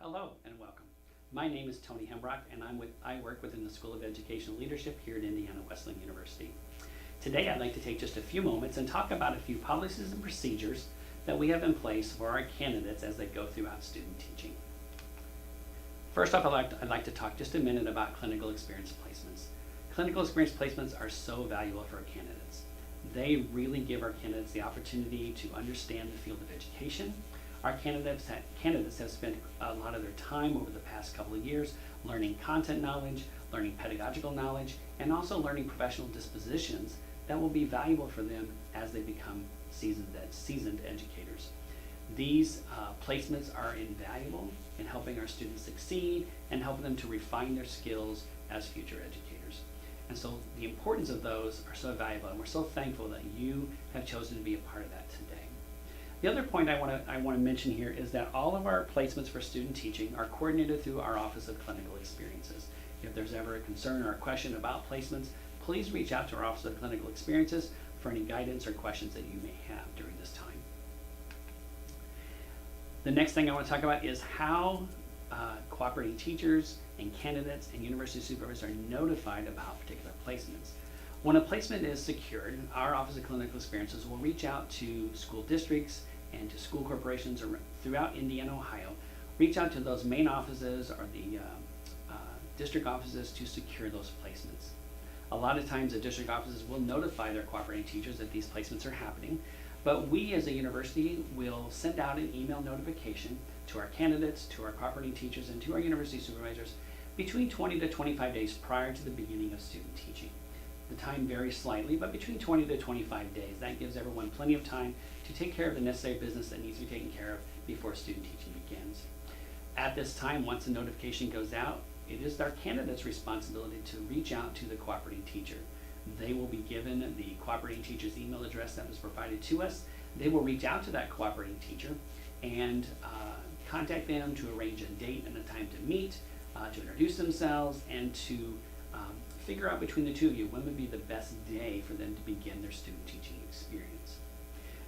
Hello and welcome. My name is Tony Hembrock and I work within the School of Educational Leadership here at Indiana Wesleyan University. Today I'd like to take just a few moments and talk about a few policies and procedures that we have in place for our candidates as they go throughout student teaching. First off, I'd like to talk just a minute about clinical experience placements. Clinical experience placements are so valuable for our candidates. They really give our candidates the opportunity to understand the field of education. Our candidates have spent a lot of their time over the past couple of years learning content knowledge, learning pedagogical knowledge, and also learning professional dispositions that will be valuable for them as they become seasoned educators. These placements are invaluable in helping our students succeed and helping them to refine their skills as future educators. And so the importance of those are so valuable, and we're so thankful that you have chosen to be a part of that today. The other point I want to mention here is that all of our placements for student teaching are coordinated through our Office of Clinical Experiences. If there's ever a concern or a question about placements, please reach out to our Office of Clinical Experiences for any guidance or questions that you may have during this time. The next thing I want to talk about is how cooperating teachers and candidates and university supervisors are notified about particular placements. When a placement is secured, our Office of Clinical Experiences will reach out to school districts and to school corporations throughout Indiana, Ohio, reach out to those main offices or the district offices to secure those placements. A lot of times the district offices will notify their cooperating teachers that these placements are happening, but we as a university will send out an email notification to our candidates, to our cooperating teachers, and to our university supervisors between 20 to 25 days prior to the beginning of student teaching. The time varies slightly, but between 20 to 25 days. That gives everyone plenty of time to take care of the necessary business that needs to be taken care of before student teaching begins. At this time, once the notification goes out, it is our candidate's responsibility to reach out to the cooperating teacher. They will be given the cooperating teacher's email address that was provided to us. They will reach out to that cooperating teacher and contact them to arrange a date and a time to meet, to introduce themselves, and to figure out between the two of you when would be the best day for them to begin their student teaching experience.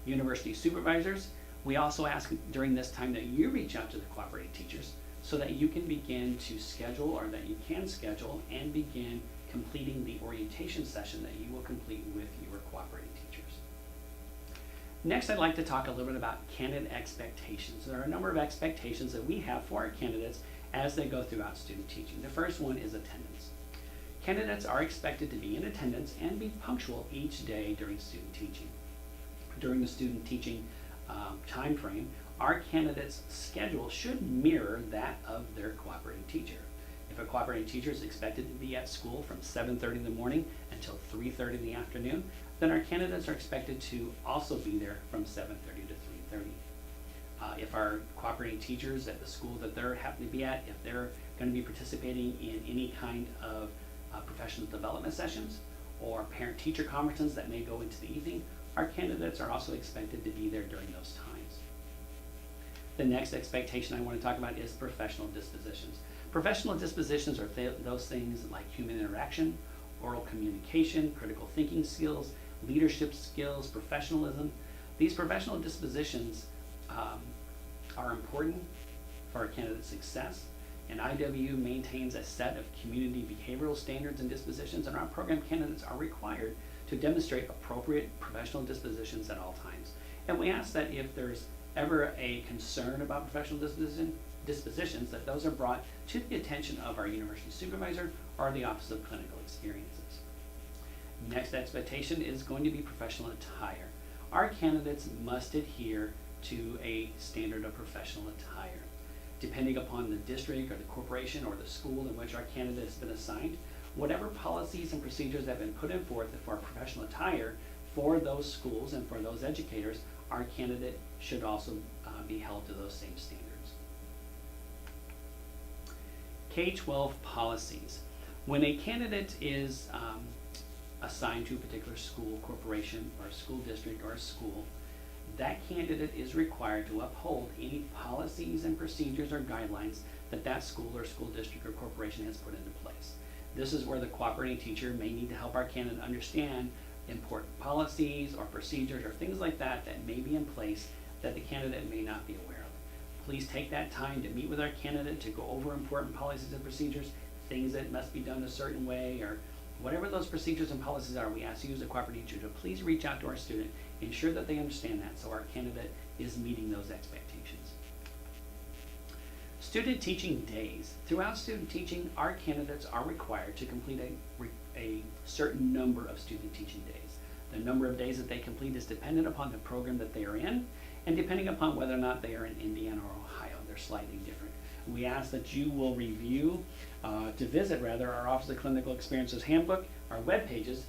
University supervisors, we also ask during this time that you reach out to the cooperating teachers so that you can begin to schedule, or that you can schedule and begin completing the orientation session that you will complete with your cooperating teachers. Next, I'd like to talk a little bit about candidate expectations. There are a number of expectations that we have for our candidates as they go throughout student teaching. The first one is attendance. Candidates are expected to be in attendance and be punctual each day during student teaching. During the student teaching time frame, our candidates' schedule should mirror that of their cooperating teacher. If a cooperating teacher is expected to be at school from 7:30 in the morning until 3:30 in the afternoon, then our candidates are expected to also be there from 7:30 to 3:30. If our cooperating teachers at the school that they're happening to be at, if they're going to be participating in any kind of professional development sessions or parent-teacher conferences that may go into the evening, our candidates are also expected to be there during those times. The next expectation I want to talk about is professional dispositions. Professional dispositions are those things like human interaction, oral communication, critical thinking skills, leadership skills, professionalism. These professional dispositions are important for our candidate success. And IW maintains a set of community behavioral standards and dispositions, and our program candidates are required to demonstrate appropriate professional dispositions at all times. And we ask that if there's ever a concern about professional dispositions, that those are brought to the attention of our university supervisor or the Office of Clinical Experiences. Next expectation is going to be professional attire. Our candidates must adhere to a standard of professional attire. Depending upon the district or the corporation or the school in which our candidate has been assigned, whatever policies and procedures have been put in forth for professional attire for those schools and for those educators, our candidate should also be held to those same standards. K-12 policies. When a candidate is assigned to a particular school, corporation, or a school district, or a school, that candidate is required to uphold any policies and procedures or guidelines that that school or school district or corporation has put into place. This is where the cooperating teacher may need to help our candidate understand important policies or procedures or things like that that may be in place that the candidate may not be aware of. Please take that time to meet with our candidate to go over important policies and procedures, things that must be done a certain way, or whatever those procedures and policies are. We ask you as a cooperating teacher to please reach out to our student, ensure that they understand that so our candidate is meeting those expectations. Student teaching days. Throughout student teaching, our candidates are required to complete a certain number of student teaching days. The number of days that they complete is dependent upon the program that they are in and depending upon whether or not they are in Indiana or Ohio. They're slightly different. We ask that you will visit our Office of Clinical Experiences handbook, our web pages.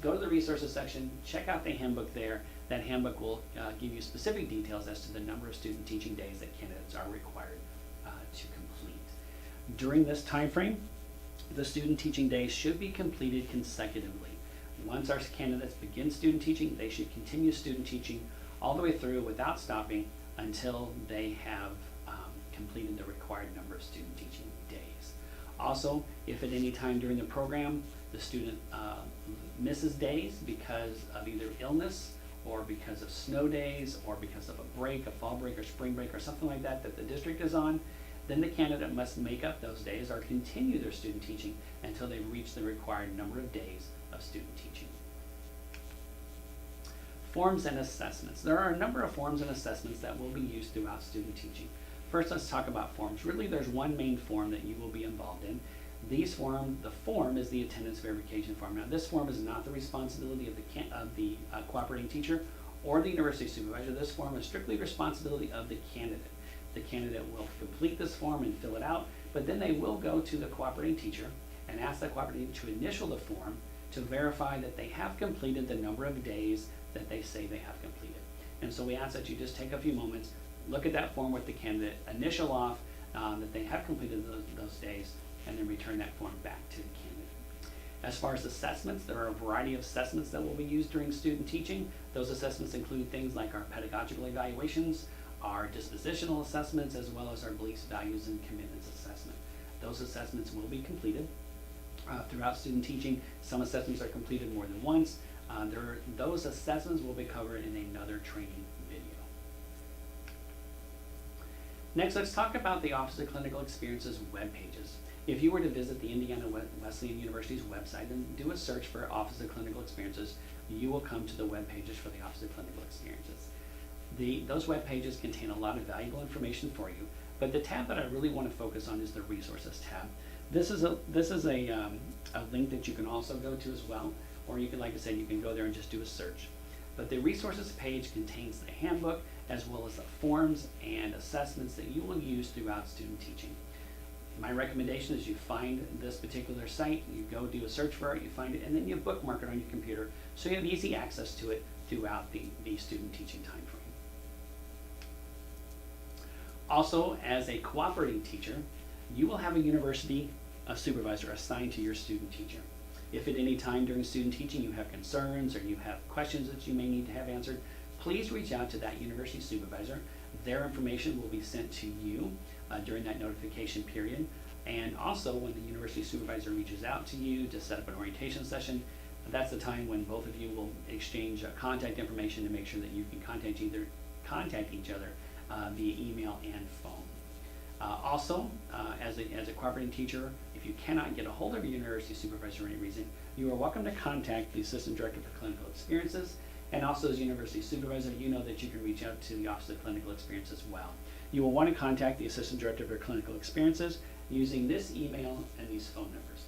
Go to the resources section, check out the handbook there. That handbook will give you specific details as to the number of student teaching days that candidates are required to complete. During this time frame, the student teaching days should be completed consecutively. Once our candidates begin student teaching, they should continue student teaching all the way through without stopping until they have completed the required number of student teaching days. Also, if at any time during the program the student misses days because of either illness or because of snow days or because of a break, a fall break or spring break or something like that that the district is on, then the candidate must make up those days or continue their student teaching until they reach the required number of days of student teaching. Forms and assessments. There are a number of forms and assessments that will be used throughout student teaching. First, let's talk about forms. Really, there's one main form that you will be involved in. The form is the attendance verification form. Now, this form is not the responsibility of the cooperating teacher or the university supervisor. This form is strictly responsibility of the candidate. The candidate will complete this form and fill it out, but then they will go to the cooperating teacher and ask the cooperating teacher to initial the form to verify that they have completed the number of days that they say they have completed. And so we ask that you just take a few moments, look at that form with the candidate, initial off that they have completed those days, and then return that form back to the candidate. As far as assessments, there are a variety of assessments that will be used during student teaching. Those assessments include things like our pedagogical evaluations, our dispositional assessments, as well as our beliefs, values, and commitments assessment. Those assessments will be completed throughout student teaching. Some assessments are completed more than once. Those assessments will be covered in another training video. Next, let's talk about the Office of Clinical Experiences web pages. If you were to visit the Indiana Wesleyan University's website and do a search for Office of Clinical Experiences, you will come to the web pages for the Office of Clinical Experiences. Those web pages contain a lot of valuable information for you, but the tab that I really want to focus on is the Resources tab. This is a link that you can also go to as well, or you can, like I said, you can go there and just do a search. But the Resources page contains the handbook as well as the forms and assessments that you will use throughout student teaching. My recommendation is you find this particular site, you go do a search for it, you find it, and then you bookmark it on your computer so you have easy access to it throughout the student teaching time frame. Also, as a cooperating teacher, you will have a university supervisor assigned to your student teacher. If at any time during student teaching you have concerns or you have questions that you may need to have answered, please reach out to that university supervisor. Their information will be sent to you during that notification period. And also, when the university supervisor reaches out to you to set up an orientation session, that's the time when both of you will exchange contact information to make sure that you can contact each other via email and phone. Also, as a cooperating teacher, if you cannot get a hold of your university supervisor for any reason, you are welcome to contact the Assistant Director for Clinical Experiences. And also, as university supervisor, you know that you can reach out to the Office of Clinical Experience as well. You will want to contact the Assistant Director for Clinical Experiences using this email and these phone numbers.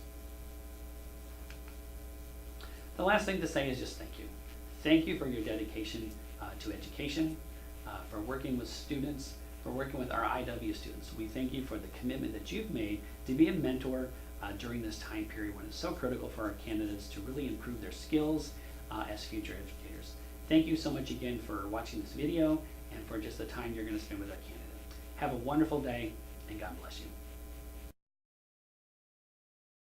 The last thing to say is just thank you. Thank you for your dedication to education, for working with students, for working with our IW students. We thank you for the commitment that you've made to be a mentor during this time period when it's so critical for our candidates to really improve their skills as future educators. Thank you so much again for watching this video and for just the time you're going to spend with our candidate. Have a wonderful day, and God bless you.